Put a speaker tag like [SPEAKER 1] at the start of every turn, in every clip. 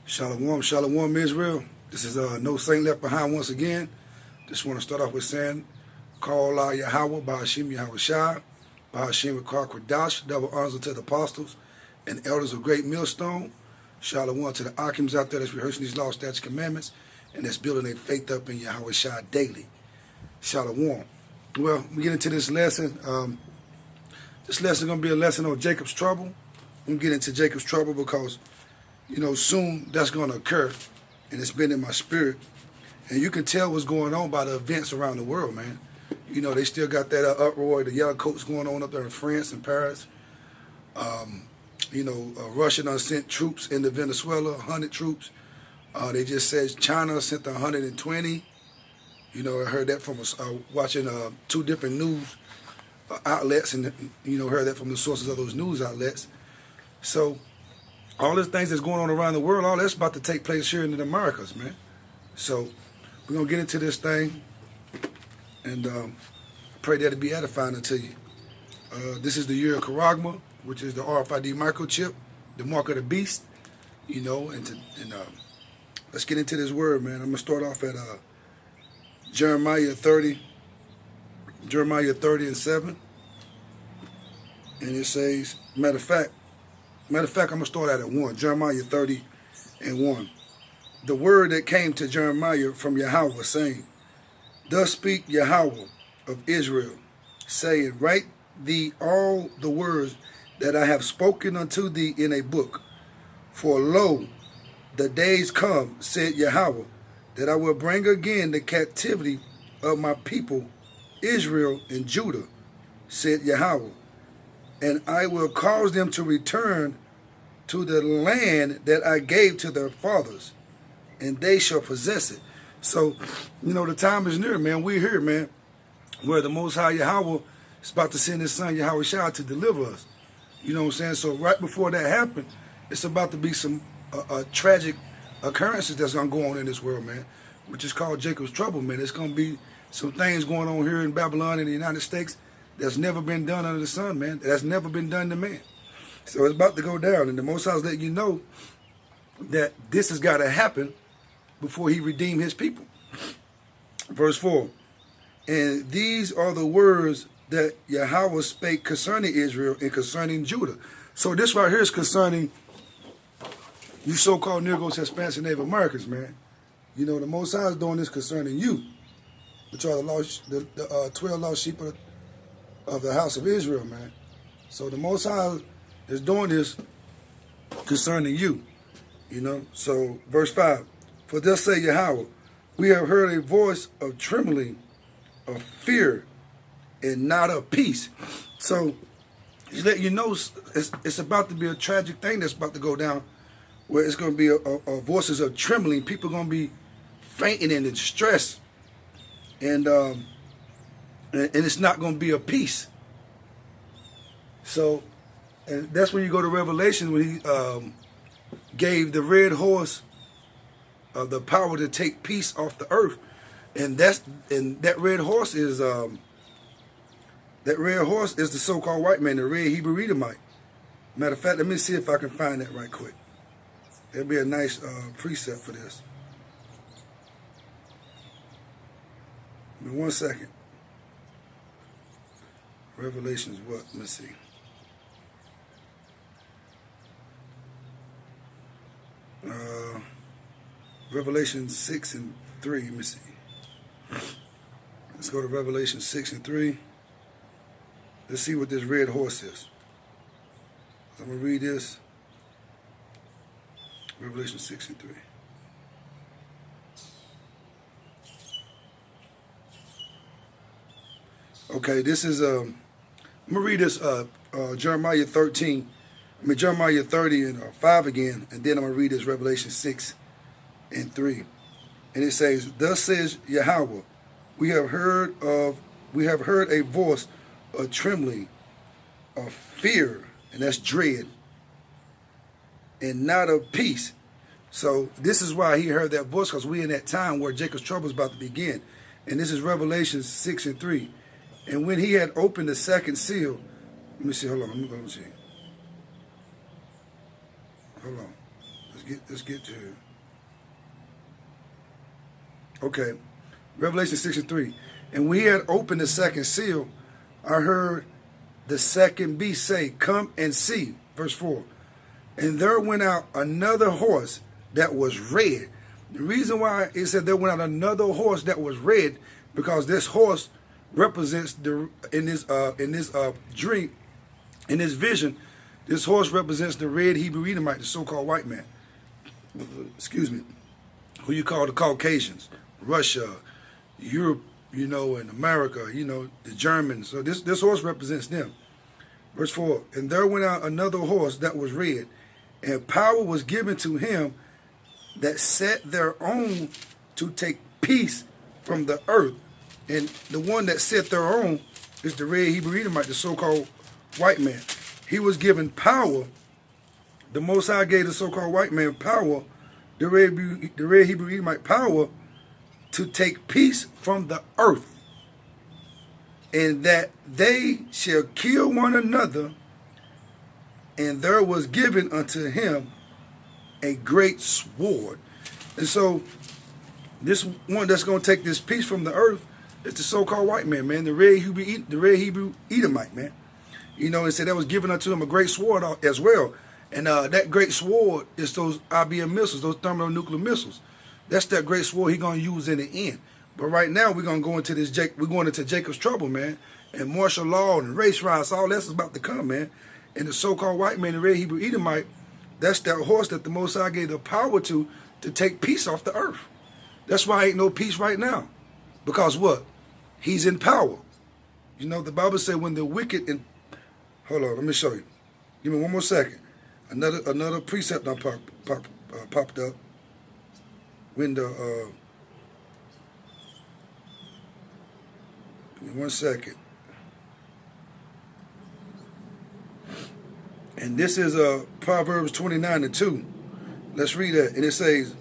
[SPEAKER 1] Shalom, shalom, Israel. This is no saint left behind once again. Just want to start off with saying, call Yahawah, Bahasham, Yahawashi, Bahasham, Kwadash, double honors to the apostles and elders of Great Millstone. Shalom to the Akims out there that's rehearsing these law, statutes, commandments, and that's building their faith up in Yahawashi daily. Shalom. Well, we get into this lesson. This lesson is going to be a lesson on Jacob's trouble. I'm going to get into Jacob's trouble because soon that's going to occur, and it's been in my spirit. And you can tell what's going on by the events around the world, man. They still got that uproar, the yellow coats going on up there in France and Paris. Russia done sent troops into Venezuela, 100 troops. They just said China sent 120. I heard that from watching two different news outlets, and heard that from the sources of those news outlets. So all these things that's going on around the world, all that's about to take place here in the Americas, man. So we're going to get into this thing, and pray that it be edifying unto you. This is the year of Karagma, which is the RFID microchip, the mark of the beast, let's get into this word, man. I'm going to start off at Jeremiah 30 and 7. And it says, matter of fact, I'm going to start at 1. Jeremiah 30 and 1. The word that came to Jeremiah from Yahawah, saying, Thus speak Yahawah of Israel, saying, Write thee all the words that I have spoken unto thee in a book. For lo, the days come, said Yahawah, that I will bring again the captivity of my people, Israel and Judah, said Yahawah. And I will cause them to return to the land that I gave to their fathers, and they shall possess it. So, the time is near, man. We're here, man, where the Most High Yahawah is about to send his son Yahawashi to deliver us. You know what I'm saying? So right before that happened, it's about to be some tragic occurrences that's going to go on in this world, man, which is called Jacob's trouble, man. It's going to be some things going on here in Babylon in the United States that's never been done under the sun, man. That's never been done to man. So it's about to go down, and the Most High is letting you know that this has got to happen before he redeem his people. Verse 4, and these are the words that Yahawah spake concerning Israel and concerning Judah. So this right here is concerning you so-called Negros, Hispanics, and Native Americans, man. The Most High is doing this concerning you, which are the 12 lost sheep of the house of Israel, man. So the Most High is doing this concerning you, So verse 5, for thus say Yahawah, we have heard a voice of trembling, of fear, and not of peace. So he's letting you know it's about to be a tragic thing that's about to go down, where it's going to be a voices of trembling. People are going to be fainting in distress, and it's not going to be a peace. So, and that's when you go to Revelation, when he gave the red horse the power to take peace off the earth, and that red horse is the so-called white man, the red Hebrew Edomite. Matter of fact, let me see if I can find that right quick. That'd be a nice precept for this. Give me 1 second. Revelations what? Let me see. Revelation 6 and 3. Let me see. Let's go to Revelation 6 and 3. Let's see what this red horse is. I'm going to read this. Revelation 6 and 3. Okay, this is, I'm going to read this, Jeremiah 30 and 5 again, and then I'm going to read this Revelation 6 and 3. And it says, Thus says Yahawah, we have heard a voice of trembling, of fear, and that's dread, and not of peace. So this is why he heard that voice, because we in that time where Jacob's trouble is about to begin. And this is Revelation 6 and 3. And when he had opened the second seal, let me see, hold on, let me see. Hold on. Let's get to it. Okay. Revelation 6:3. And when he had opened the second seal, I heard the second beast say, "Come and see." Verse 4. And there went out another horse that was red. The reason why it said there went out another horse that was red, because this horse represents in this dream, in this vision, this horse represents the red Hebrew Edomite, the so-called white man. Excuse me. Who you call the Caucasians, Russia, Europe, and America, the Germans. So this horse represents them. Verse 4, and there went out another horse that was red, and power was given to him that sat thereon to take peace from the earth. And the one that sat thereon is the red Hebrew Edomite, the so-called white man. He was given power. The Most High gave the so-called white man power, the red Hebrew Edomite power, to take peace from the earth, and that they shall kill one another, and there was given unto him a great sword. And so this one that's going to take this peace from the earth is the so-called white man, the red Hebrew Edomite, man. And said that was given unto him a great sword as well. And that great sword is those IBM missiles, those thermonuclear missiles. That's that great sword he's going to use in the end. But right now we're going to go into we're going into Jacob's trouble, man. And martial law and race riots, all that's about to come, man. And the so-called white man, the red Hebrew Edomite, that's that horse that the Most High gave the power to take peace off the earth. That's why ain't no peace right now. Because what? He's in power. The Bible said when the wicked hold on, let me show you. Give me one more second. Another precept popped up. When give me 1 second. And this is Proverbs 29:2. Let's read that. And it says,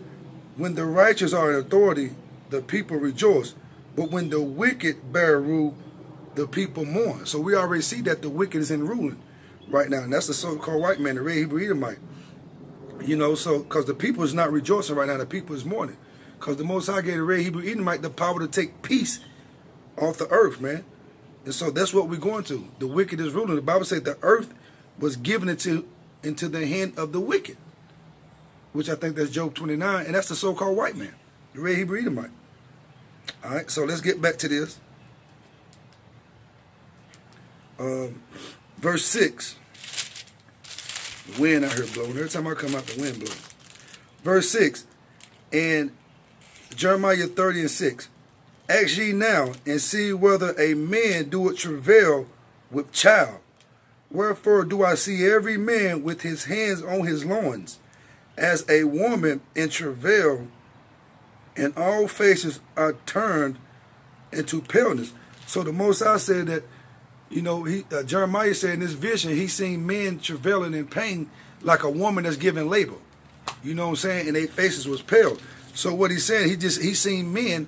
[SPEAKER 1] when the righteous are in authority, the people rejoice. But when the wicked bear rule, the people mourn. So we already see that the wicked is in ruling right now. And that's the so-called white man, the red Hebrew Edomite. So because the people is not rejoicing right now, the people is mourning. Because the Most High gave the red Hebrew Edomite the power to take peace off the earth, man. And so that's what we're going to. The wicked is ruling. The Bible says the earth was given into the hand of the wicked, which I think that's Job 29, and that's the so-called white man, the red Hebrew Edomite. All right, so let's get back to this. Verse 6. The wind out here blowing. Every time I come out, the wind blowing. Verse 6. And Jeremiah 30:6. Ask ye now, and see whether a man doeth travail with child. Wherefore do I see every man with his hands on his loins, as a woman in travail, and all faces are turned into paleness. So the Most High said that, Jeremiah said in this vision, he seen men travailing in pain like a woman that's giving labor. You know what I'm saying? And their faces was pale. So what he's saying, he seen men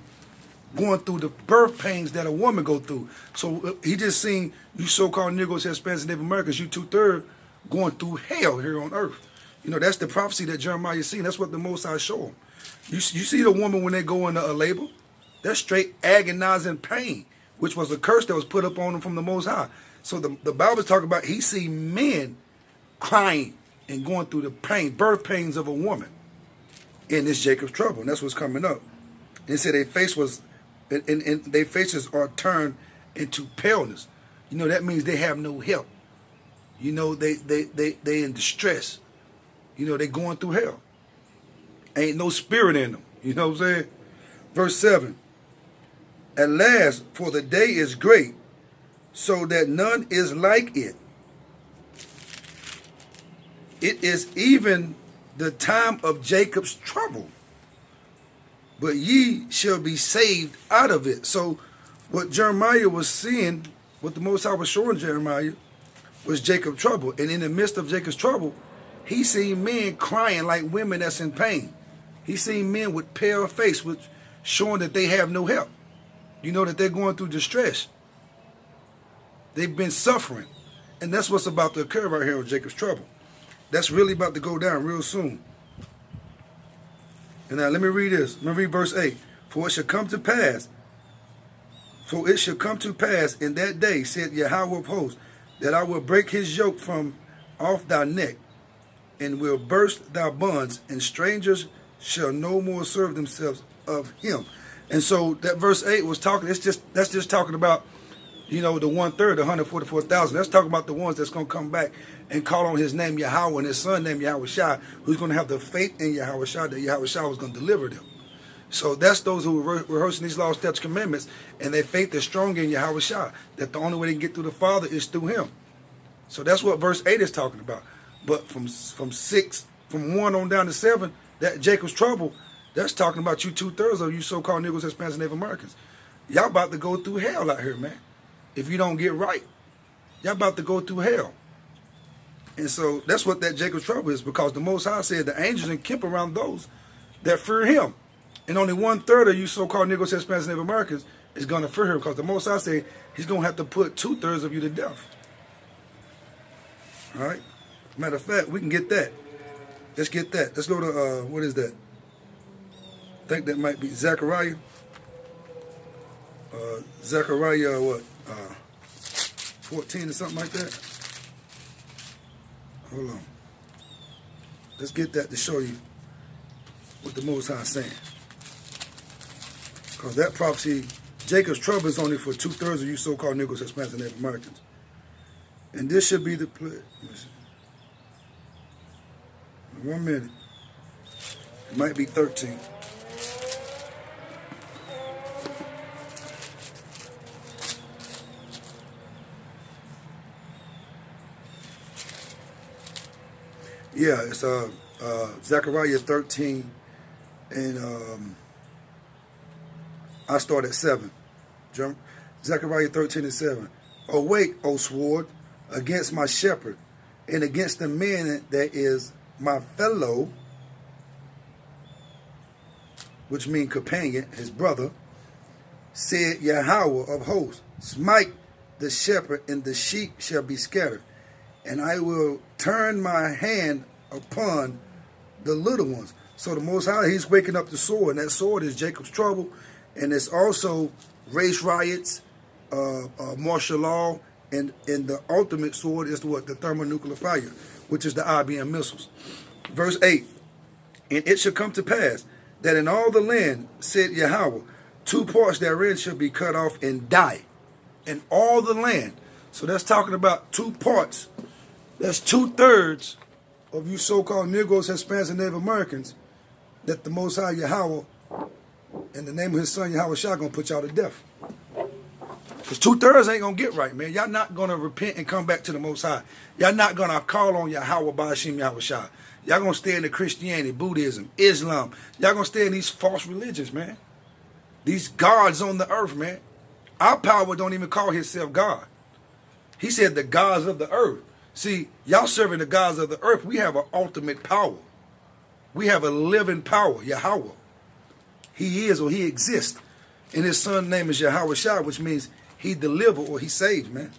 [SPEAKER 1] going through the birth pains that a woman go through. So he just seen you so-called Negros, Hispanics, and Native Americans, you 2/3, going through hell here on earth. That's the prophecy that Jeremiah seen. That's what the Most High showed him. You see the woman when they go into a labor? That's straight agonizing pain, which was a curse that was put up on them from the Most High. So the Bible's talking about he see men crying and going through the pain, birth pains of a woman in this Jacob's trouble. And that's what's coming up. And it said their faces are turned into paleness. That means they have no help. They in distress. They going through hell. Ain't no spirit in them. You know what I'm saying? Verse 7. At last, for the day is great, so that none is like it. It is even the time of Jacob's trouble, but ye shall be saved out of it. So what Jeremiah was seeing, what the Most High was showing Jeremiah, was Jacob's trouble. And in the midst of Jacob's trouble, he seen men crying like women that's in pain. He seen men with pale face, which showing that they have no help. That they're going through distress. They've been suffering. And that's what's about to occur right here with Jacob's trouble. That's really about to go down real soon. And now let me read this. Let me read verse 8. For it shall come to pass in that day, said Yahawah of hosts, that I will break his yoke from off thy neck, and will burst thy bonds, and strangers shall no more serve themselves of him. And so that verse 8 was talking, that's just talking about, the 1/3, the 144,000. That's talking about the ones that's going to come back and call on his name Yahawah and his son named Yahawashi, who's going to have the faith in Yahawashi that Yahawashi was going to deliver them. So that's those who are rehearsing these laws, statutes, commandments, and their faith is strong in Yahawashi, that the only way they can get through the Father is through him. So that's what verse 8 is talking about. But from 1 on down to 7, that Jacob's trouble, that's talking about you 2/3 of you so-called Negros, Hispanics, and Native Americans. Y'all about to go through hell out here, man. If you don't get right, y'all about to go through hell. And so that's what that Jacob's trouble is, because the Most High said the angels encamp around those that fear him. And only 1/3 of you so-called Negros, Hispanics, and Native Americans is going to fear him, because the Most High said he's going to have to put 2/3 of you to death. All right? Matter of fact, we can get that. Let's get that. Let's go to, what is that? I think that might be Zechariah. Zechariah, what? 14 or something like that. Hold on. Let's get that to show you what the Most High is saying. Because that prophecy, Jacob's trouble is only for 2/3 of you so-called Negros, Hispanics, and Native Americans. And this should be the place. 1 minute. It might be 13. Yeah, it's Zechariah 13, and I start at 7. Zechariah 13 and 7. Awake, O sword, against my shepherd, and against the man that is my fellow, which means companion, his brother, said Yahawah of hosts, smite the shepherd, and the sheep shall be scattered. And I will turn my hand upon the little ones. So the Most High, he's waking up the sword, and that sword is Jacob's trouble, and it's also race riots, martial law, and the ultimate sword is what? The thermonuclear fire, which is the IBM missiles. Verse 8, and it shall come to pass that in all the land, said Yahawah, 2 parts therein shall be cut off and die. In all the land. So that's talking about 2 parts. That's 2/3 of you so-called Negros, Hispanics, and Native Americans that the Most High Yahawah, in the name of his son Yahawashi, going to put y'all to death. Because 2/3 ain't going to get right, man. Y'all not going to repent and come back to the Most High. Y'all not going to call on Yahawah, Bahasham, Yahawashi. Y'all going to stay in the Christianity, Buddhism, Islam. Y'all going to stay in these false religions, man. These gods on the earth, man. Our power don't even call himself God. He said the gods of the earth. See, y'all serving the gods of the earth. We have an ultimate power. We have a living power, Yahawah. He is, or he exists. And his son's name is Yahawashi, which means he delivered or he saved, man.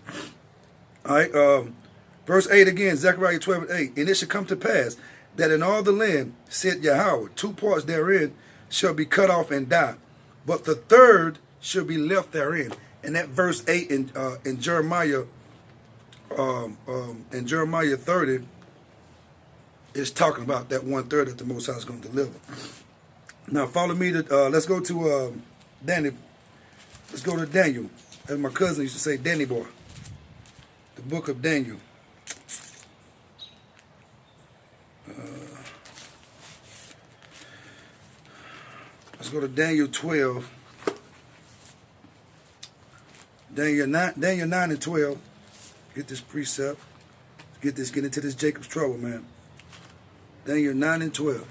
[SPEAKER 1] All right, verse 8 again, Zechariah 12 and 8. And it shall come to pass that in all the land, said Yahawah, 2 parts therein shall be cut off and die, but the 1/3 shall be left therein. And that verse 8 in Jeremiah, in Jeremiah 30 is talking about that 1/3 that the Most High is going to deliver. Now follow me to let's go to Danny. Let's go to Daniel. As my cousin used to say, Danny boy. The book of Daniel. Let's go to Daniel 12. Daniel 9 and 12. Get this precept. Get into this Jacob's trouble, man. Daniel 9 and 12.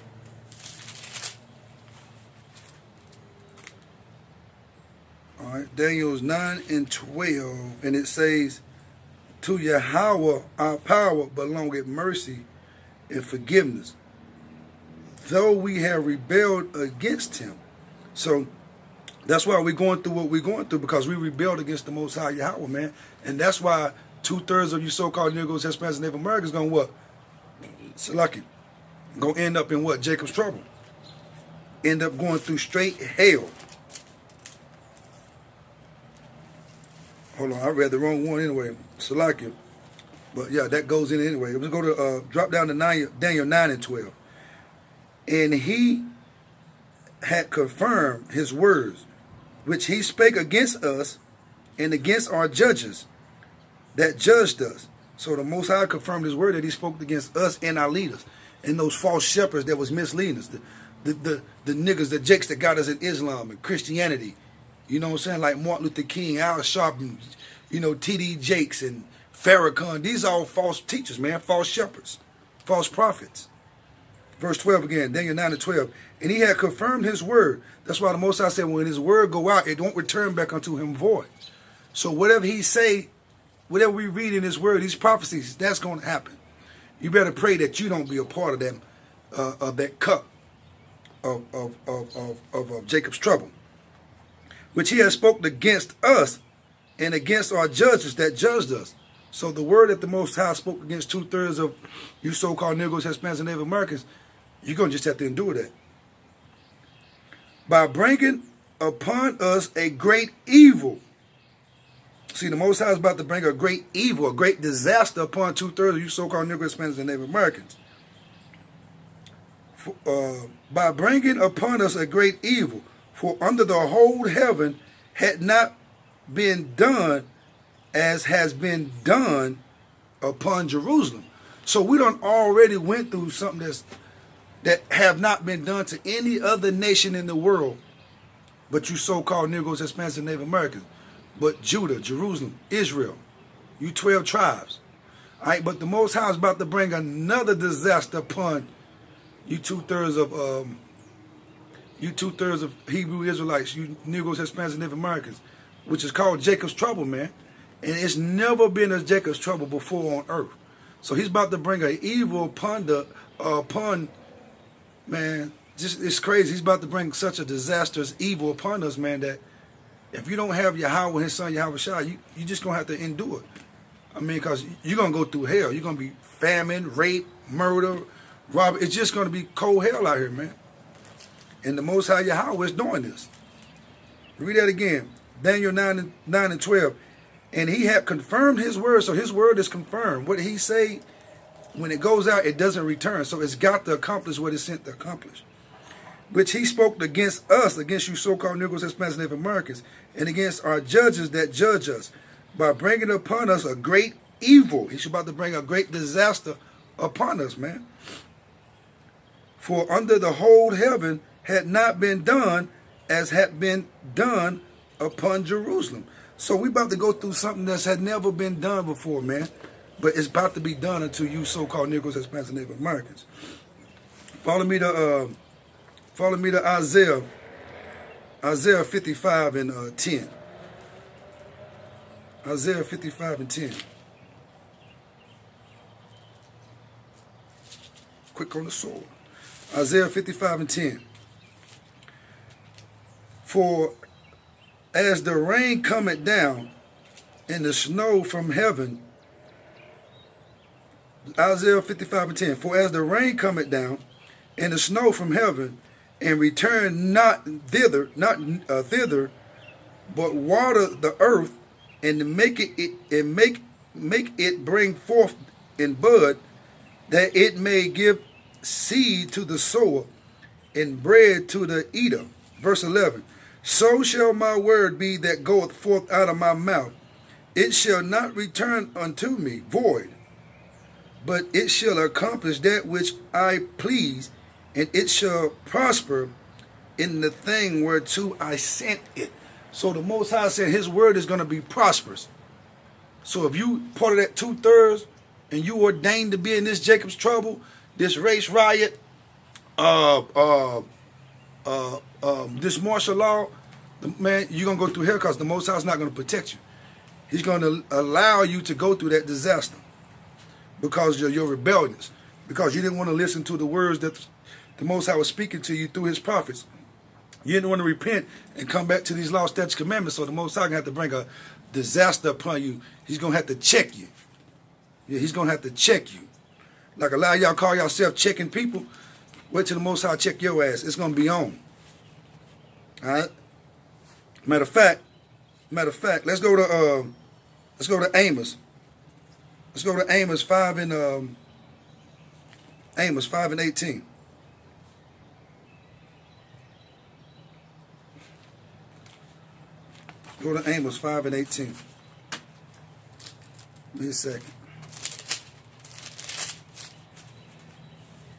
[SPEAKER 1] All right, Daniel's 9 and 12, and it says, to Yahawah our power belongeth mercy and forgiveness, though we have rebelled against him. So that's why we're going through what we're going through, because we rebelled against the Most High Yahawah, man. And that's why 2/3 of you so-called Negros, Hispanics, and Native Americans going what? Salaki. Going to end up in what? Jacob's trouble. end up going through straight hell. Hold on, I read the wrong one anyway. Salakia. But yeah, that goes in anyway. Let's go to drop down to Daniel 9 and 12. And he had confirmed his words, which he spake against us and against our judges that judged us. So the Most High confirmed his word that he spoke against us and our leaders and those false shepherds that was misleading us. The niggas, the jakes that got us in Islam and Christianity. You know what I'm saying? Like Martin Luther King, Al Sharpton, you know, T.D. Jakes and Farrakhan. These are all false teachers, man. False shepherds. False prophets. Verse 12 again, Daniel 9 and 12. And he had confirmed his word. That's why the Most High said when his word go out, it won't return back unto him void. So whatever he say, whatever we read in his word, these prophecies, that's going to happen. You better pray that you don't be a part of them, of that cup of Jacob's trouble, which he has spoken against us and against our judges that judged us. So the word that the Most High spoke against 2/3 of you so-called Negros, Hispanics, and Native Americans, you're going to just have to endure that. By bringing upon us a great evil. See, the Most High is about to bring a great evil, a great disaster upon 2/3 of you so-called Negros, Hispanics, and Native Americans. By bringing upon us a great evil, for under the whole heaven had not been done as has been done upon Jerusalem. So we done already went through something that have not been done to any other nation in the world but you so-called Negros, Hispanics, and Native Americans. But Judah, Jerusalem, Israel, you 12 tribes. All right, but the Most High is about to bring another disaster upon you 2/3 of Hebrew Israelites, you Negros, Hispanics, and Native Americans, which is called Jacob's trouble, man. And it's never been a Jacob's trouble before on earth. So he's about to bring an evil upon man. Just it's crazy. He's about to bring such a disastrous evil upon us, man, that if you don't have Yahawah and his son Yahawashi, you just gonna have to endure it. I mean, because you're gonna go through hell. You're gonna be famine, rape, murder, robbery. It's just gonna be cold hell out here, man. And the Most High Yahawah is doing this. Read that again. Daniel 9 and 12. And he had confirmed his word. So his word is confirmed. What he say, when it goes out, it doesn't return. So it's got to accomplish what it's sent to accomplish. Which he spoke against us, against you so-called Negros, Hispanics, and Native Americans, and against our judges that judge us, by bringing upon us a great evil. He's about to bring a great disaster upon us, man. For under the whole heaven had not been done as had been done upon Jerusalem. So we about to go through something that's had never been done before, man. But it's about to be done unto you so-called Negros, Hispanics, and Native Americans. Follow me to Isaiah 55 and 10. Isaiah 55 and 10. Quick on the sword. Isaiah 55 and 10. For as the rain cometh down and the snow from heaven, Isaiah 55 and 10. For as the rain cometh down and the snow from heaven, and return not thither, but water the earth, and make it bring forth in bud, that it may give seed to the sower and bread to the eater. Verse 11. So shall my word be that goeth forth out of my mouth. It shall not return unto me void, but it shall accomplish that which I please, and it shall prosper in the thing whereto I sent it. So the Most High said his word is going to be prosperous. So if you part of that 2/3 and you ordained to be in this Jacob's trouble, this race riot, this martial law, man, you're going to go through hell because the Most High is not going to protect you. He's going to allow you to go through that disaster because of your rebelliousness, because you didn't want to listen to the words that the Most High was speaking to you through his prophets. You didn't want to repent and come back to these law, statutes, commandments, so the Most High going to have to bring a disaster upon you. He's going to have to check you. Yeah, he's going to have to check you. Like a lot of y'all call yourself checking people. Wait till the Most High check your ass. It's going to be on. All right. Matter of fact, let's go to Amos. Let's go to Amos 5 and Amos 5 and 18. Go to Amos 5 and 18. Give me a second.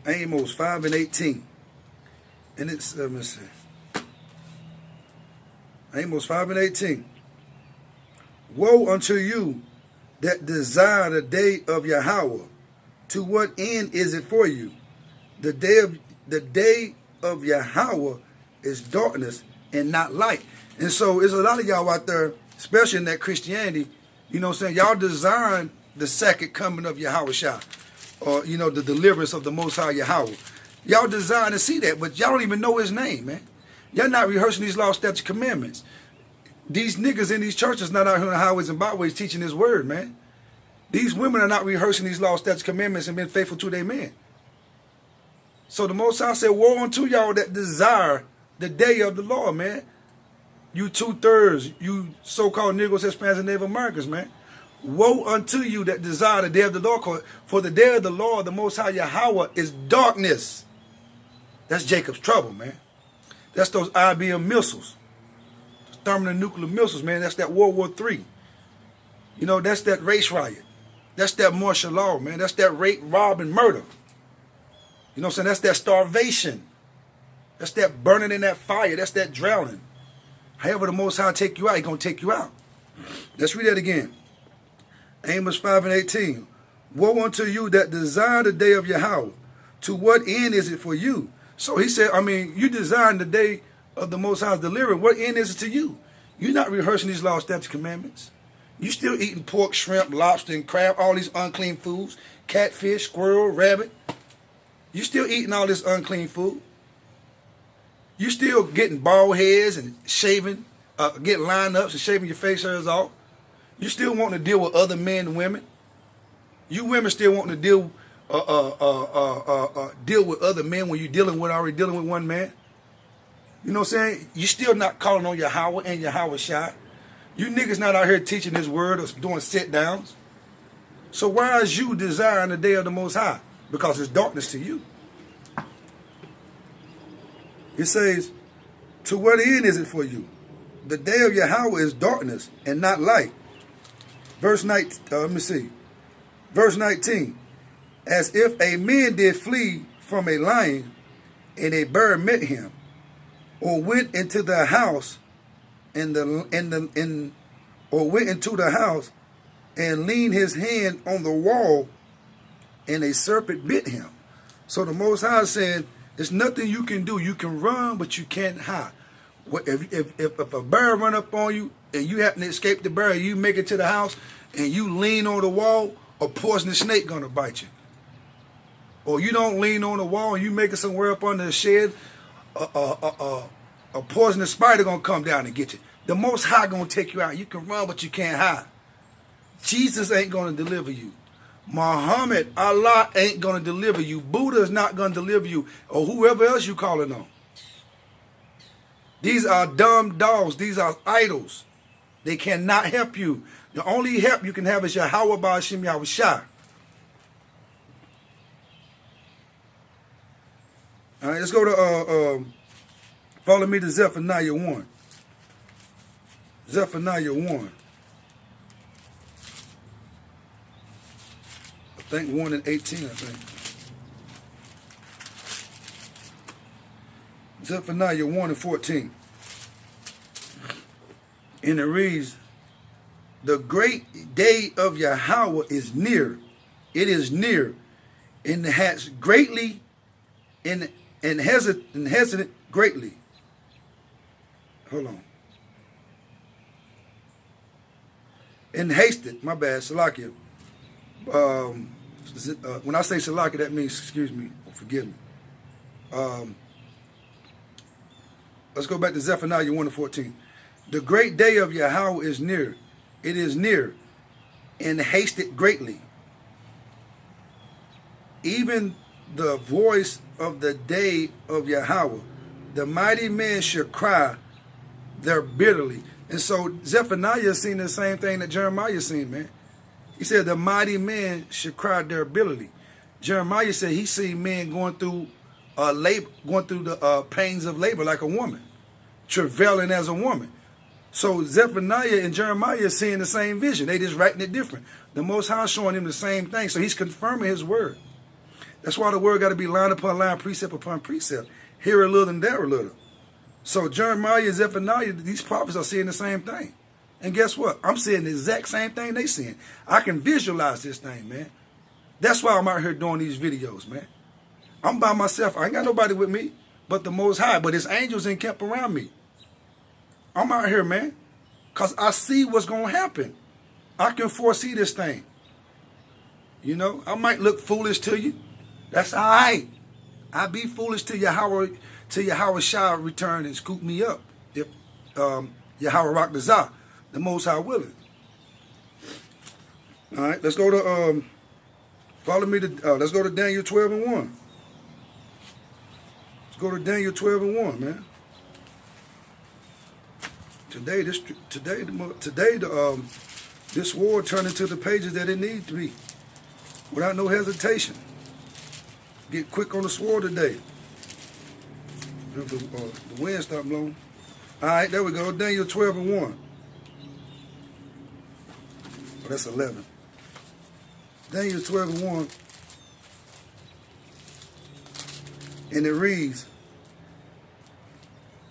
[SPEAKER 1] Amos 5 and 18. And it's, let me see. Amos 5 and 18. Woe unto you that desire the day of Yahawah. To what end is it for you? The day of Yahawah is darkness and not light. And so there's a lot of y'all out there, especially in that Christianity, you know what I'm saying, y'all desiring the second coming of Yahawashi, or, you know, the deliverance of the Most High Yahawah. Y'all desire to see that, but y'all don't even know his name, man. Y'all not rehearsing these law, statutes, commandments. These niggas in these churches not out here on the highways and byways teaching his word, man. These women are not rehearsing these law, statutes, commandments and being faithful to their men. So the Most High said, woe unto y'all that desire the day of the Lord, man. You 2/3, you so-called Negros, Hispanics, and Native Americans, man. Woe unto you that desire the day of the Lord, for the day of the Lord, the Most High Yahawah, is darkness. That's Jacob's trouble, man. That's those IBM missiles, thermonuclear missiles, man. That's that World War III. You know, that's that race riot. That's that martial law, man. That's that rape, rob, and murder. You know what I'm saying? That's that starvation. That's that burning in that fire. That's that drowning. However the Most High take you out, he's going to take you out. Let's read that again. Amos 5 and 18. Woe unto you that desire the day of Yahawah. To what end is it for you? So he said, I mean, you design the day of the Most High's deliverance. What end is it to you? You're not rehearsing these law, statutes, commandments. You still eating pork, shrimp, lobster, and crab, all these unclean foods. Catfish, squirrel, rabbit. You still eating all this unclean food. You still getting bald heads and shaving, getting line-ups and shaving your face hairs off. You still wanting to deal with other men and women. You women still wanting to deal with other men when you're already dealing with one man. You know what I'm saying? You still not calling on Yahawah and Yahawashi. You niggas not out here teaching his word or doing sit-downs. So why is you desiring the day of the Most High? Because it's darkness to you. It says, to what end is it for you? The day of Yahawah is darkness and not light. Verse 19, let me see. Verse 19. As if a man did flee from a lion, and a bear met him, or went into the house, or went into the house and leaned his hand on the wall, and a serpent bit him. So the Most High said, there's nothing you can do. You can run, but you can't hide. If a bear run up on you and you happen to escape the bear, and you make it to the house and you lean on the wall, a poisonous snake gonna bite you. Or you don't lean on the wall and you make it somewhere up under the shed, a poisonous spider gonna come down and get you. The Most High gonna take you out. You can run, but you can't hide. Jesus ain't gonna deliver you. Muhammad, Allah ain't gonna deliver you. Buddha is not gonna deliver you, or whoever else you calling on. These are dumb dogs. These are idols. They cannot help you. The only help you can have is Yahawah, Bahasham, Yahawashi. All right, let's go to, follow me to Zephaniah 1. Zephaniah 1. I think 1 and 18, I think. Zephaniah 1 and 14. And it reads, the great day of Yahawah is near. It is near, and has greatly, and hesitant greatly. Hold on. And hasted, my bad, Salakia. When I say Salakia, that means, excuse me, forgive me. Let's go back to Zephaniah 1 and 14. The great day of Yahawah is near. It is near, and hasted greatly. Even the voice of the day of Yahawah. The mighty man shall cry there bitterly. And so Zephaniah seen the same thing that Jeremiah seen, man. He said the mighty men should cry there bitterly. Jeremiah said he seen men going through labor, going through the pains of labor like a woman, travailing as a woman. So Zephaniah and Jeremiah are seeing the same vision. They just writing it different. The Most High showing him the same thing. So he's confirming his word. That's why the word got to be line upon line, precept upon precept. Here a little and there a little. So Jeremiah and Zephaniah, these prophets are seeing the same thing. And guess what? I'm seeing the exact same thing they seeing. I can visualize this thing, man. That's why I'm out here doing these videos, man. I'm by myself. I ain't got nobody with me but the Most High. But his angels encamped around me. I'm out here, man, because I see what's going to happen. I can foresee this thing. You know, I might look foolish to you. That's all right. I be foolish till Yahawashi return and scoop me up. If Yahawah rock the Zah, the Most High willing. All right, let's go to follow me to let's go to Daniel 12 and 1. Let's go to Daniel 12 and 1, man. Today this war turned into the pages that it needs to be, without no hesitation. Get quick on the sword today. If the wind stopped blowing. All right, there we go. Daniel 12 and 1. Oh, that's 11. Daniel 12 and 1. And it reads,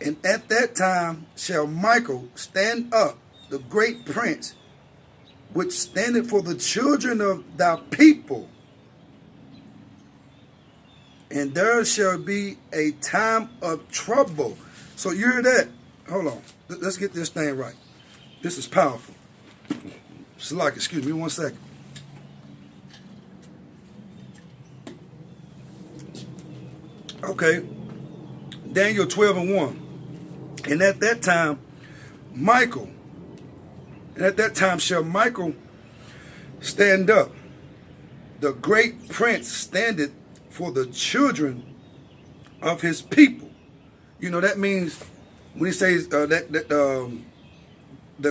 [SPEAKER 1] and at that time shall Michael stand up, the great prince, which standeth for the children of thy people. And there shall be a time of trouble. So you hear that? Hold on. Let's get this thing right. This is powerful. Excuse me 1 second. Okay. Daniel 12 and 1. And at that time shall Michael stand up. The great prince standeth for the children of his people. You know, that means when he says the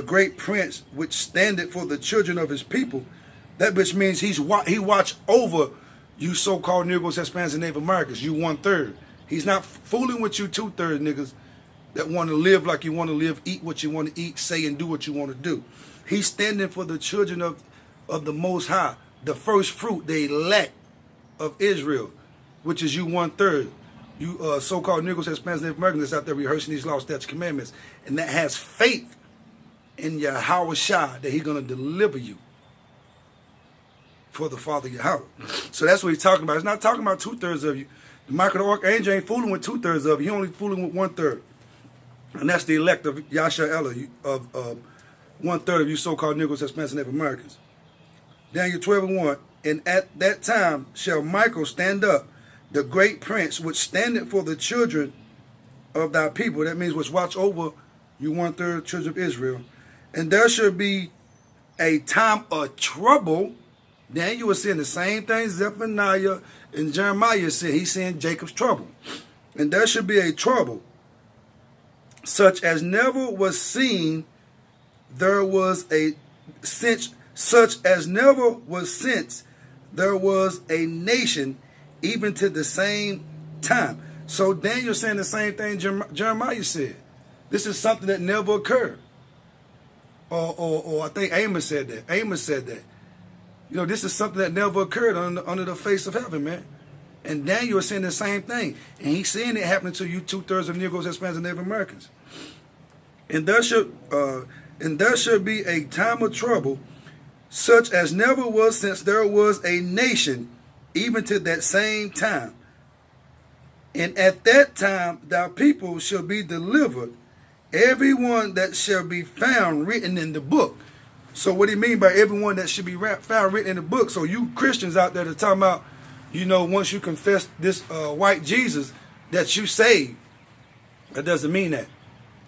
[SPEAKER 1] great prince which standeth for the children of his people, that which means he watch over you so-called Negros, Hispanics, and Native Americans, you 1/3. He's not fooling with you 2/3 niggas that want to live like you want to live, eat what you want to eat, say and do what you want to do. He's standing for the children of the Most High, the first fruit, the elect of Israel, which is you 1/3. You so-called Negros, Hispanics, Native Americans that's out there rehearsing these laws, statutes, commandments, and that has faith in Yahawashi that he's going to deliver you for the Father Yahawah. So that's what he's talking about. He's not talking about 2/3 of you. Michael the Archangel ain't fooling with 2/3 of you. He only fooling with 1/3. And that's the elect of Yasha of 1/3 of you so-called Negros, Hispanics, and Native Americans. Daniel 12 and 1. And at that time shall Michael stand up, the great prince, which standeth for the children of thy people. That means which watch over you 1/3 children of Israel. And there shall be a time of trouble. Daniel was saying the same thing Zephaniah and Jeremiah said. He's saying Jacob's trouble. And there should be a trouble such as never was seen. There was a such as never was since there was a nation, even to the same time. So Daniel saying the same thing Jeremiah said. This is something that never occurred. Or I think Amos said that. Amos said that. You know, this is something that never occurred under the face of heaven, man. And Daniel is saying the same thing. And he's seeing it happening to you 2/3 of Negros, Hispanics, and Native Americans. And there should be a time of trouble, such as never was since there was a nation, even to that same time. And at that time thy people shall be delivered, everyone that shall be found written in the book. So what do you mean by everyone that should be found written in the book? So you Christians out there that talking about, you know, once you confess this white Jesus, that you saved. That doesn't mean that.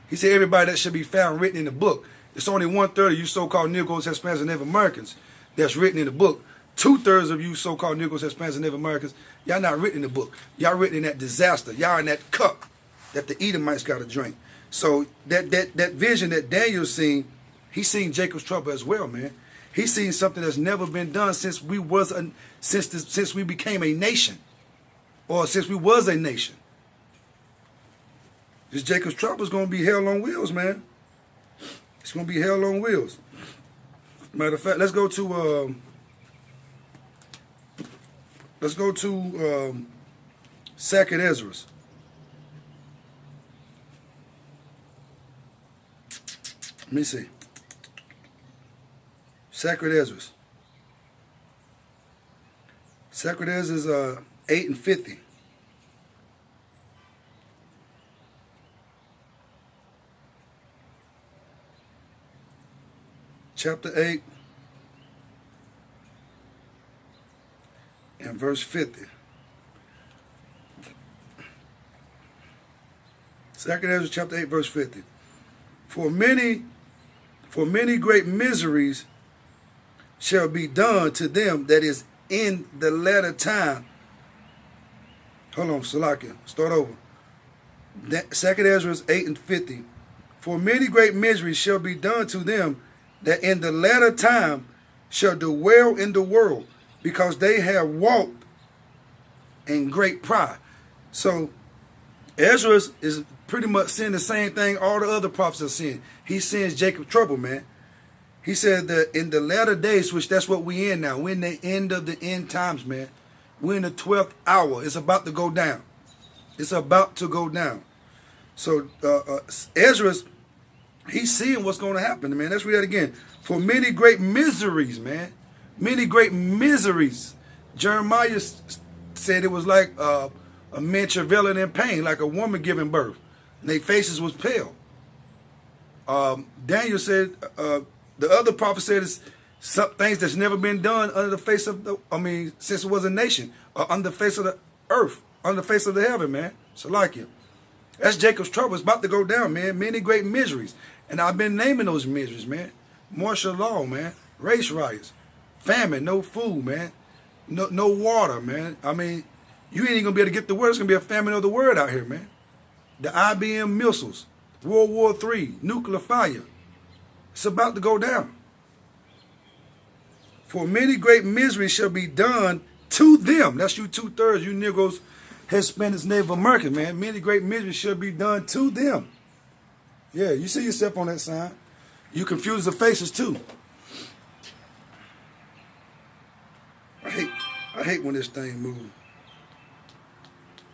[SPEAKER 1] He said everybody that should be found written in the book. It's only 1/3 of you so-called Negros, Hispanics, and Native Americans that's written in the book. 2/3 of you so-called Negros, Hispanics, and Native Americans, y'all not written in the book. Y'all written in that disaster. Y'all in that cup. that the Edomites got to drink. So that vision that Daniel seen, he seen Jacob's trouble as well, man. He seen something that's never been done since we became a nation, or since we was a nation. This Jacob's trouble is going to be hell on wheels, man. It's going to be hell on wheels. Matter of fact, let's go to Second Ezra. Let me see. Second Ezra. Second Ezra is 8 and 50. Chapter 8 and verse 50. Second Ezra chapter 8 verse 50. For many great miseries shall be done to them that is in the latter time. Hold on, Salakia. Start over. Second Ezra 8 and 50. For many great miseries shall be done to them that in the latter time shall dwell in the world, because they have walked in great pride. So Ezra is pretty much saying the same thing all the other prophets are saying. He sends Jacob trouble, man. He said that in the latter days, which that's what we in now, we're in the end of the end times, man. We're in the 12th hour. It's about to go down. It's about to go down. So Ezra, he's seeing what's going to happen, man. Let's read that again. For many great miseries, man. Many great miseries. Jeremiah said it was like a man travailing in pain, like a woman giving birth. And their faces was pale. Daniel said, the other prophet said it's some things that's never been done under the face of the, since it was a nation, or under the face of the earth, under the face of the heaven, man. So like him. That's Jacob's trouble. It's about to go down, man. Many great miseries. And I've been naming those miseries, man. Martial law, man. Race riots. Famine, no food, man. No water, man. You ain't even going to be able to get the word. It's going to be a famine of the word out here, man. The IBM missiles. World War III. Nuclear fire. It's about to go down. For many great miseries shall be done to them. That's you 2/3, you Negros, Hispanics, Native American, man. Many great miseries shall be done to them. Yeah, you see yourself on that sign. You confuse the faces too. I hate when this thing moves.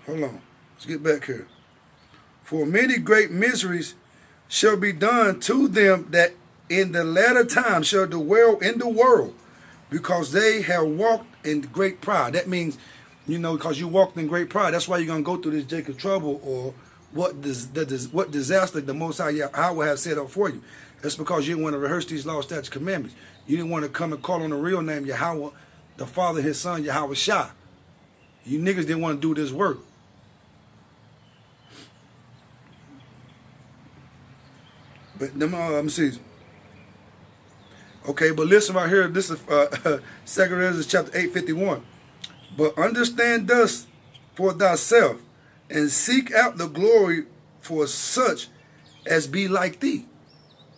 [SPEAKER 1] Hold on. Let's get back here. For many great miseries shall be done to them that in the latter time shall dwell in the world, because they have walked in great pride. That means, because you walked in great pride, that's why you're going to go through this Jacob trouble, or what disaster the Most High Yahawah has set up for you. That's because you didn't want to rehearse these laws, statutes, commandments. You didn't want to come and call on the real name Yahawah, the Father, His Son, Yahawashi. You niggas didn't want to do this work. But let me see. Okay, but listen right here. This is 2 Ezra chapter 8:51. But understand thus for thyself, and seek out the glory for such as be like thee.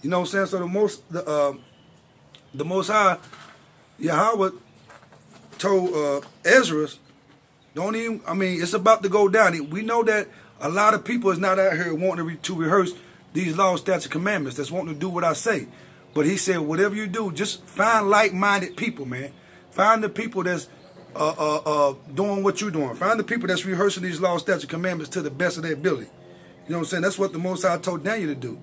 [SPEAKER 1] You know what I'm saying? So the Most High Yahawah told Ezra, don't even. It's about to go down. We know that a lot of people is not out here wanting to rehearse these laws, statutes, commandments. That's wanting to do what I say. But he said, whatever you do, just find like-minded people, man. Find the people that's doing what you're doing. Find the people that's rehearsing these laws, statutes, commandments to the best of their ability. You know what I'm saying? That's what the Most High told Daniel to do.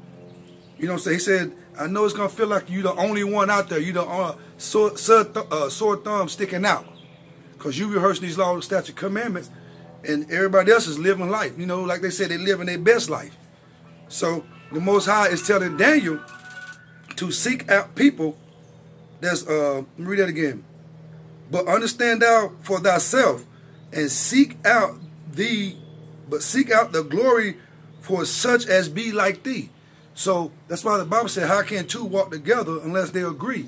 [SPEAKER 1] You know what I'm saying? He said, I know it's going to feel like you're the only one out there. You're the sore thumb sticking out. Because you rehearse these laws, statutes, commandments, and everybody else is living life. Like they said, they living their best life. So the Most High is telling Daniel to seek out people that's, let me read that again. But understand thou for thyself, and seek out the glory for such as be like thee. So that's why the Bible said, how can two walk together unless they agree?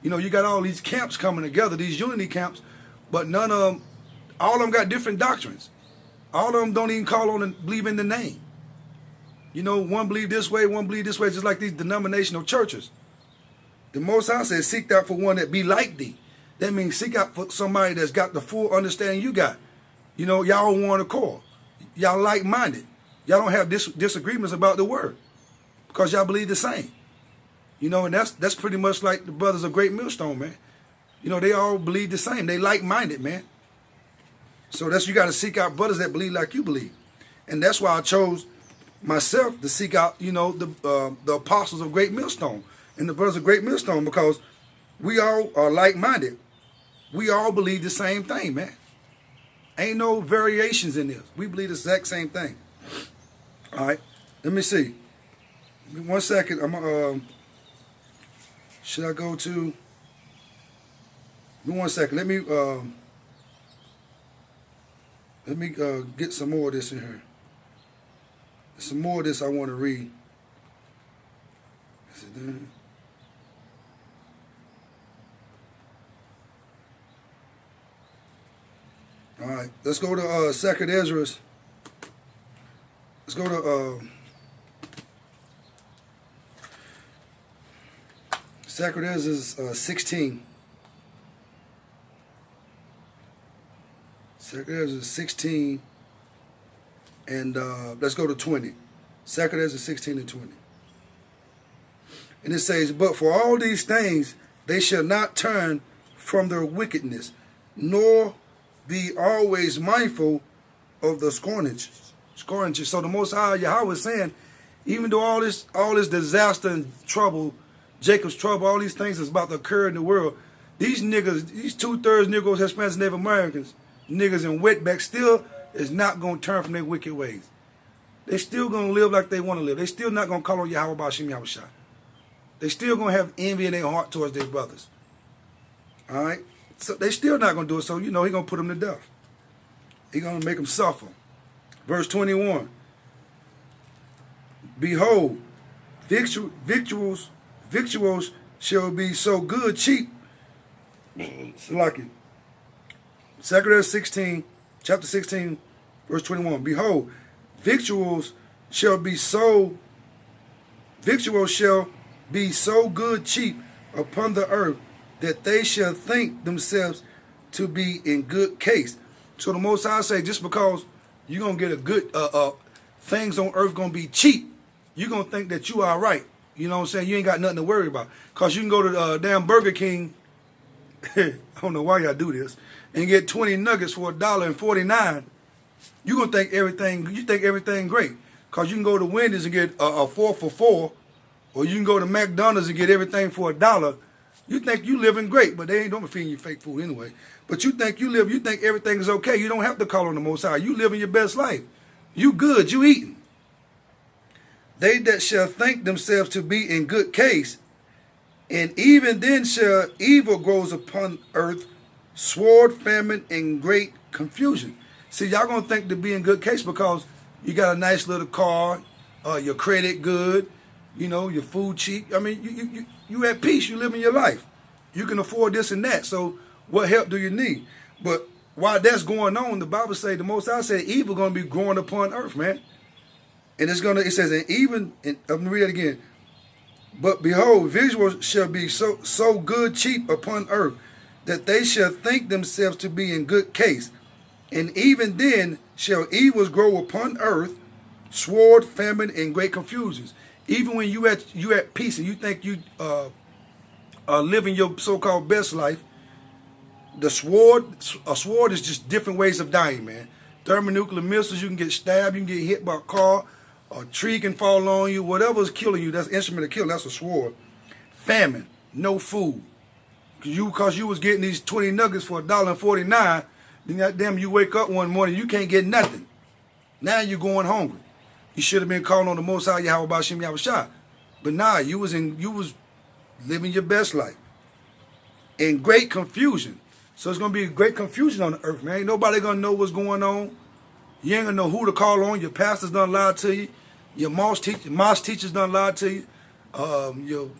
[SPEAKER 1] You got all these camps coming together, these unity camps, but none of them, all of them got different doctrines. All of them don't even call on and believe in the name. You know, one believe this way, one believe this way, just like these denominational churches. The Most High says, seek out for one that be like thee. That means seek out for somebody that's got the full understanding you got. You know, y'all on one accord. Y'all like-minded. Y'all don't have disagreements about the word because y'all believe the same. You know, and that's pretty much like the brothers of Great Millstone, man. You know, they all believe the same. They like-minded, man. So that's, you got to seek out brothers that believe like you believe. And that's why I chose myself to seek out, you know, the apostles of Great Millstone and the brothers of Great Millstone, because we all are like-minded. We all believe the same thing, man. Ain't no variations in this. We believe the exact same thing. All right, let me see. Give me 1 second. Should I go to? Give me 1 second. Let me get some more of this in here. Some more of this I want to read. Is it there? All right, let's go to 2nd Ezra. Let's go to 2nd Ezra 16. 2nd Ezra 16, and let's go to 20. 2nd Ezra 16 and 20. And it says, but for all these things they shall not turn from their wickedness, nor be always mindful of the scourges. So the Most High Yahawah is saying, even though all this disaster and trouble, Jacob's trouble, all these things that's about to occur in the world, these niggas, these 2/3 Negroes, Hispanics, Native Americans, niggas and wetbacks still is not going to turn from their wicked ways. They still going to live like they want to live. They still not going to call on Yahawah, Bahasham, Yahawashi. They still going to have envy in their heart towards their brothers. All right? So they still not going to do it. So, you know, he going to put them to death. He going to make them suffer. Verse 21. Behold, victuals shall be so good, cheap. Like it. 2nd Ezra 16, chapter 16, verse 21. Behold, victuals shall be so good, cheap upon the earth, that they shall think themselves to be in good case. So the Most High say, just because you're going to get a good, things on earth going to be cheap, you're going to think that you are right. You know what I'm saying? You ain't got nothing to worry about. Because you can go to damn Burger King, I don't know why y'all do this, and get 20 nuggets for $1.49. You're going to think everything great. Because you can go to Wendy's and get a 4 for $4, or you can go to McDonald's and get everything for $1. You think you living great, but they ain't don't feeding you fake food anyway. But you think you think everything is okay. You don't have to call on the Most High. You living your best life. You good, you eating. They that shall think themselves to be in good case, and even then shall evil grows upon earth, sword, famine, and great confusion. See, y'all gonna think to be in good case because you got a nice little car, your credit good, you know, your food cheap. I mean, you at peace. You living your life. You can afford this and that. So what help do you need? But while that's going on, the Bible say, the Most High said, evil gonna be growing upon earth, man. And it says, and even, and I'm gonna read it again. But behold, visuals shall be so good, cheap upon earth, that they shall think themselves to be in good case. And even then shall evils grow upon earth, sword, famine, and great confusions. Even when you at peace and you think you are living your so-called best life, a sword is just different ways of dying, man. Thermonuclear missiles, you can get stabbed, you can get hit by a car, a tree can fall on you, whatever's killing you, that's an instrument of killing, that's a sword. Famine, no food. Because you was getting these 20 nuggets for $1.49, then goddamn you wake up one morning, you can't get nothing. Now you're going hungry. You should have been calling on the Most High Yahawah, Bahasham, Yahawashi. But nah, you was living your best life. In great confusion. So it's gonna be great confusion on the earth, man. Ain't nobody gonna know what's going on. You ain't gonna know who to call on. Your pastors done lied to you. Your mosque teachers done lied to you. Your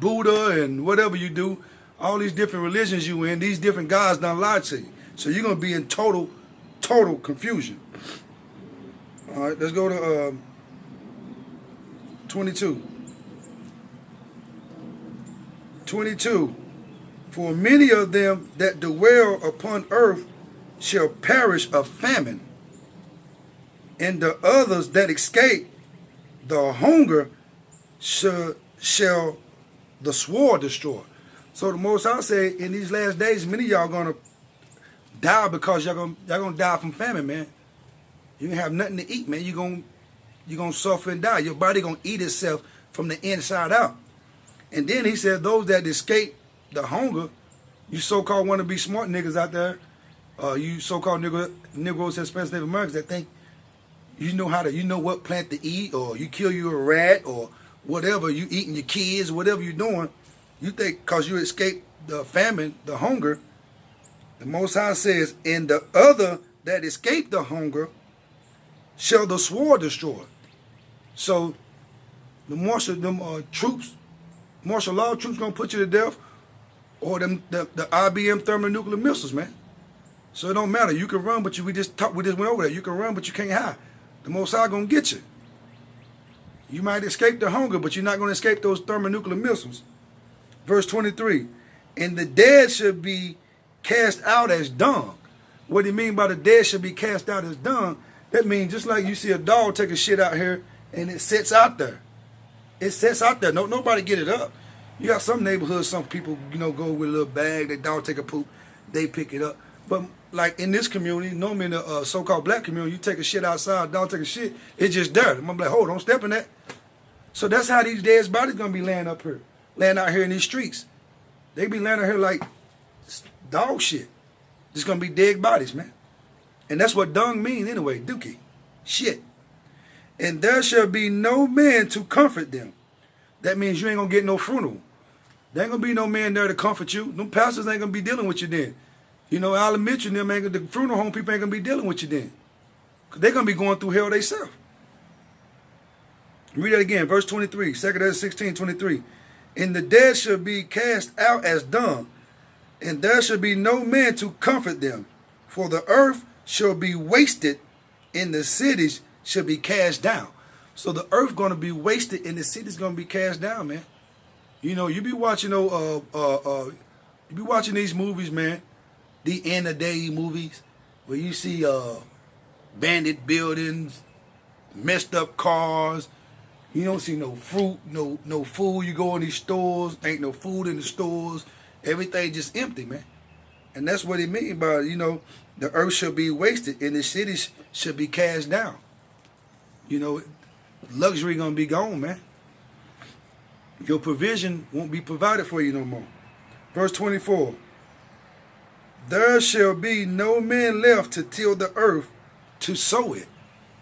[SPEAKER 1] Buddha and whatever you do, all these different religions you in, these different gods done lied to you. So you're gonna be in total confusion. All right, let's go to 22. 22. For many of them that dwell upon earth shall perish of famine, and the others that escape the hunger shall the sword destroy. So the Most High say, in these last days, many of y'all gonna die because y'all gonna die from famine, man. You gonna have nothing to eat, man. You gonna suffer and die. Your body gonna eat itself from the inside out. And then he said, those that escape the hunger, you so-called want to be smart niggas out there, you so-called Negros, Hispanics, Native Americans that think you know what plant to eat, or you kill you a rat, or whatever, you eating your kids, whatever you're doing, you think because you escaped the famine, the hunger, the Most High says, and the other that escaped the hunger shall the sword destroy. So the martial law troops gonna put you to death, or the IBM thermonuclear missiles, man. So it don't matter. You can run, but we just went over there. You can run, but you can't hide. The Most High gonna get you. You might escape the hunger, but you're not gonna escape those thermonuclear missiles. Verse 23, and the dead should be cast out as dung. What do you mean by the dead should be cast out as dung? That means just like you see a dog take a shit out here and it sits out there. It sits out there. Nobody get it up. You got some neighborhoods, some people, go with a little bag, their dog take a poop, they pick it up. But like in this community, normally in the so-called black community, you take a shit outside, dog take a shit, it's just there. I'm like, hold on, don't step in that. So that's how these dead bodies gonna be laying up here, laying out here in these streets. They be laying out here like dog shit. It's gonna be dead bodies, man. And that's what dung mean anyway, dookie, shit. And there shall be no man to comfort them. That means you ain't gonna get no funeral. There ain't gonna be no man there to comfort you. Them pastors ain't gonna be dealing with you then. I'll admit you, them the funeral home people ain't gonna be dealing with you then. Cause they're gonna be going through hell themselves. Read that again, verse 23, 2 Corinthians 16:23. And the dead shall be cast out as dung, and there shall be no man to comfort them. For the earth shall be wasted, and the cities shall be cast down. So the earth gonna be wasted, and the city's gonna be cast down, man. You be watching these movies, man. The end of day movies, where you see bandit buildings, messed up cars. You don't see no fruit, no food. You go in these stores, ain't no food in the stores. Everything just empty, man. And that's what it means by, the earth shall be wasted and the cities shall be cast down. Luxury gonna be gone, man. Your provision won't be provided for you no more. Verse 24. There shall be no man left to till the earth to sow it.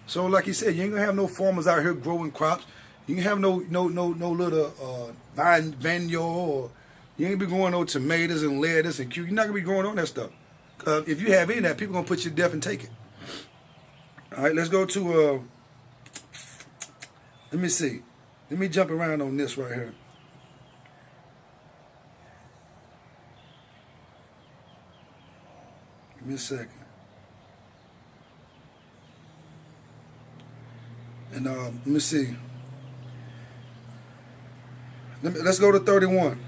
[SPEAKER 1] So like he said, you ain't gonna have no farmers out here growing crops. You ain't have no little vineyard, or you ain't be growing no tomatoes and lettuce and cucumber. You're not gonna be growing on that stuff. If you have any of that, people gonna put you to death and take it. All right, let's go to let me see. Let me jump around on this right here. Give me a second. And let me see. Let's go to 31.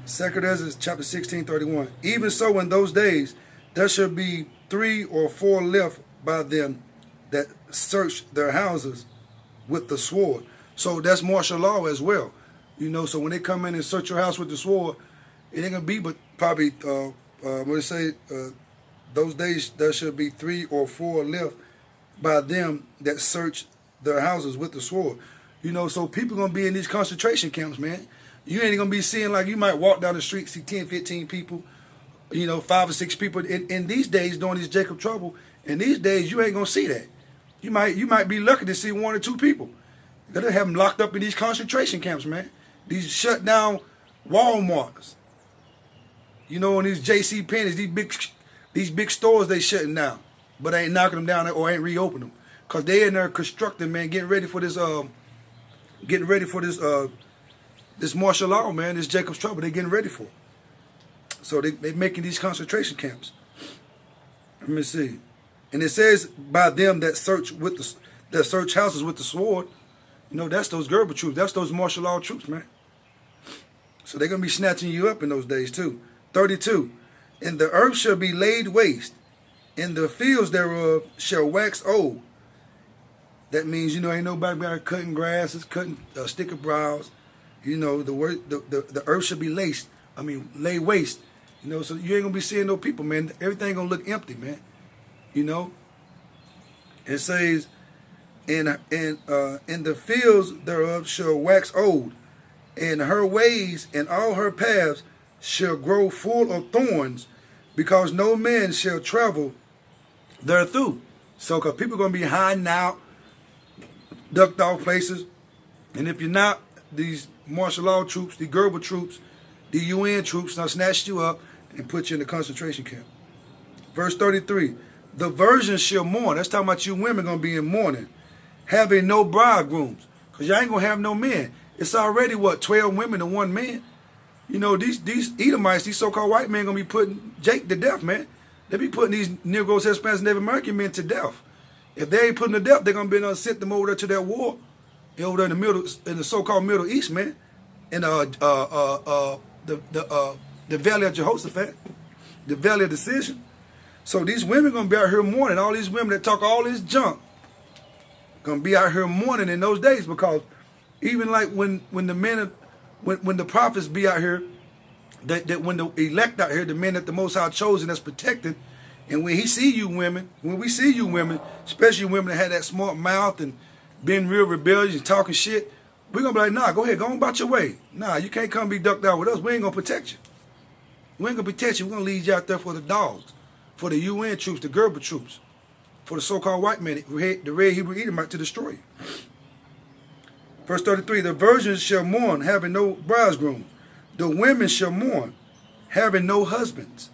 [SPEAKER 1] 2 Corinthians chapter 16, 31. Even so in those days there shall be 3 or 4 left by them that search their houses with the sword. So that's martial law as well. So when they come in and search your house with the sword, it ain't gonna be but probably those days there shall be 3 or 4 left by them that search their houses with the sword. So people gonna be in these concentration camps, man. You ain't gonna be seeing, like, you might walk down the street, see 10, 15 people, 5 or 6 people. In these days, during this Jacob trouble, in these days, you ain't gonna see that. You might be lucky to see 1 or 2 people. They'll have them locked up in these concentration camps, man. These shut down Walmarts. And these J.C. Penney's, these big stores they shutting down, but they ain't knocking them down or ain't reopening them, cause they in there constructing, man, getting ready for this this martial law, man, this Jacob's trouble. They getting ready for it. So they making these concentration camps. Let me see. And it says by them that search with that search houses with the sword. You know, that's those Gerber troops. That's those martial law troops, man. So they're going to be snatching you up in those days too. 32. And the earth shall be laid waste, and the fields thereof shall wax old. That means, you know, ain't nobody out cutting grasses, cutting stick of brows. You know, the earth should be laid waste. You know, so you ain't gonna be seeing no people, man. Everything gonna look empty, man. You know. It says, and the fields thereof shall wax old, and her ways and all her paths shall grow full of thorns, because no man shall travel therethrough. So, cause people gonna be hiding out, ducked off places, and if you're not, these martial law troops, the Gerber troops, the UN troops, now snatch you up and put you in the concentration camp. Verse 33, the virgins shall mourn. That's talking about you women going to be in mourning, having no bridegrooms, because y'all ain't going to have no men. It's already, 12 women to 1 man? You know, these Edomites, these so-called white men going to be putting Jake to death, man. They be putting these Negros, Hispanics, and Native American men to death. If they ain't putting to death, they're going to be able to send them over there to that war, over there in the so-called Middle East, man. In the Valley of Jehoshaphat, the Valley of Decision. So these women gonna be out here mourning. All these women that talk all this junk gonna be out here mourning in those days, because even like when the prophets be out here, that when the elect out here, the men that the Most High chosen that's protected, and when we see you women, especially women that had that smart mouth and been real rebellious and talking shit, we're going to be like, nah, go ahead, go on about your way. Nah, you can't come be ducked out with us. We ain't going to protect you. We ain't going to protect you. We're going to lead you out there for the dogs, for the UN troops, the Gerber troops, for the so-called white men, the red Hebrew Edomite, to destroy you. Verse 33, the virgins shall mourn, having no bridegroom. The women shall mourn, having no husbands.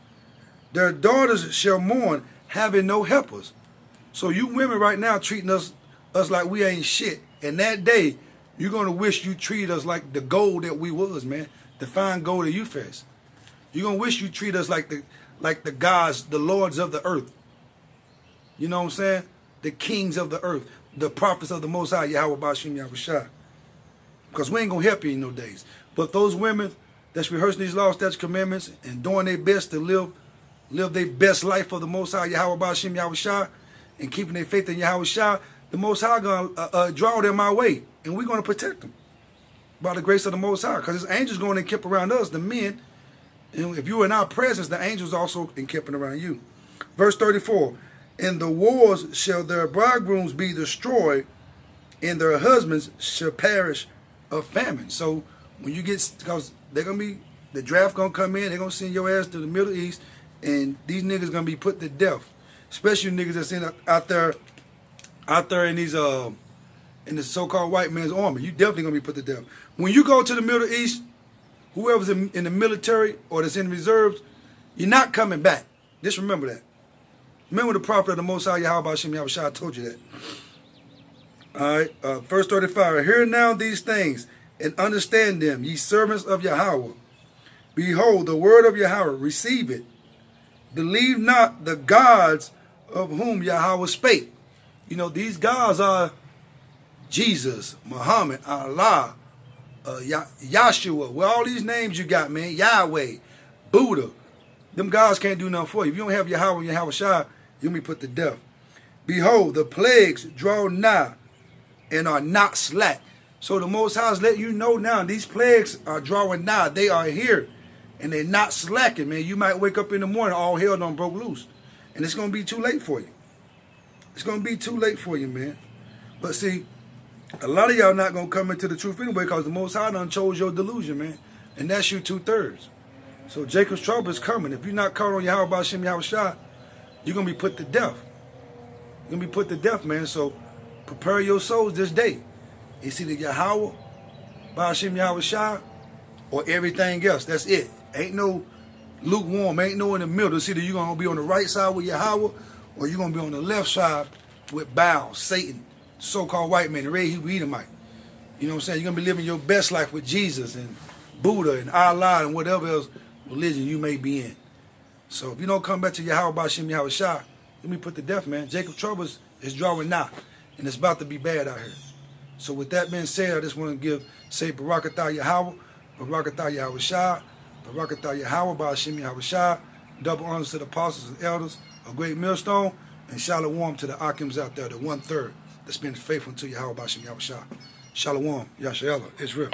[SPEAKER 1] Their daughters shall mourn, having no helpers. So you women right now treating us like we ain't shit. And that day, you're going to wish you treated us like the gold that we was, man. The fine gold of Euphrates. You're going to wish you treat us like the gods, the lords of the earth. You know what I'm saying? The kings of the earth. The prophets of the Most High, Yahawah, Bahasham, Yahawashi. Because we ain't going to help you in no days. But those women that's rehearsing these laws, statutes, commandments, and doing their best to live their best life for the Most High, Yahawah, Bahasham, Yahawashi, and keeping their faith in Yahawashi, the Most High going to draw them our way. And we're going to protect them by the grace of the Most High. Because his angels going to encamp around us, the men. And if you're in our presence, the angels also encamping around you. Verse 34, in the wars shall their bridegrooms be destroyed, and their husbands shall perish of famine. So when you get, because they're going to be, the draft going to come in, they're going to send your ass to the Middle East, and these niggas going to be put to death. Especially niggas that's out there in these, in the so-called white man's army. You definitely going to be put to death. When you go to the Middle East, whoever's in the military or that's in reserves, you're not coming back. Just remember that. Remember the prophet of the Most High, Yahawah, Bahasham, Yahawashi, I told you that. All right, verse 35. Hear now these things and understand them, ye servants of Yahawah. Behold, the word of Yahawah, receive it. Believe not the gods of whom Yahawah spake. You know, these gods are Jesus, Muhammad, Allah, Yahshua. Well, all these names you got, man. Yahweh, Buddha. Them gods can't do nothing for you. If you don't have Yahawah and Yahawashi, you'll be put to death. Behold, the plagues draw nigh and are not slack. So the Most High is letting you know now, these plagues are drawing nigh. They are here. And they're not slacking, man. You might wake up in the morning, all hell done broke loose. And it's going to be too late for you. It's going to be too late for you, man. But see, a lot of y'all not going to come into the truth anyway, because the Most High done chose your delusion, man. And that's you 2/3. So Jacob's trouble is coming. If you're not caught on Yahawah, Bahasham, Yahawashi, you're going to be put to death. You're going to be put to death, man. So prepare your souls this day. It's either Yahawah, Bahasham, Yahawashi, or everything else. That's it. Ain't no lukewarm. Ain't no in the middle. It's either you're going to be on the right side with Yahawah, or you're going to be on the left side with Baal, Satan, so-called white man, the red Hebrew Edomite. You know what I'm saying? You're going to be living your best life with Jesus and Buddha and Allah and whatever else religion you may be in. So if you don't come back to Yahawah, Bahasham, Yahawashi, let me put to death, man. Jacob's trouble is drawing nigh. and it's about to be bad out here. So with that being said, I just want to say Barakatah Yahawah, Barakatah Yahawashi, Barakatah Yahawah, Bahasham Yahawashi, double honors to the apostles and elders, a great millstone, and shalom to the Akims out there, the 1/3 that's been faithful to Yahawah, Bahasham Yahawashi. Shalom, Yashaela, Israel.